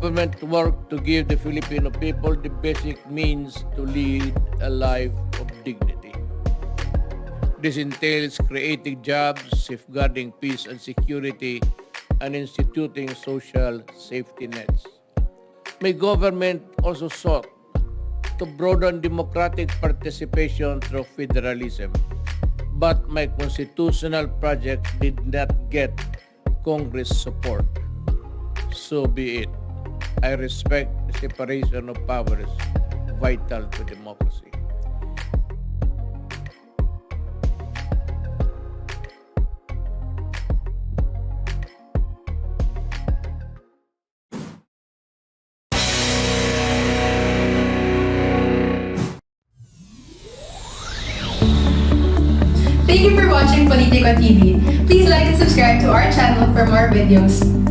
government to work to give the Filipino people the basic means to lead a life of dignity. This entails creating jobs, safeguarding peace and security, and instituting social safety nets. My government also sought to broaden democratic participation through federalism, but my constitutional project did not get Congress support. So be it. I respect the separation of powers vital to democracy. Thank you for watching Politico TV. Please like and subscribe to our channel for more videos.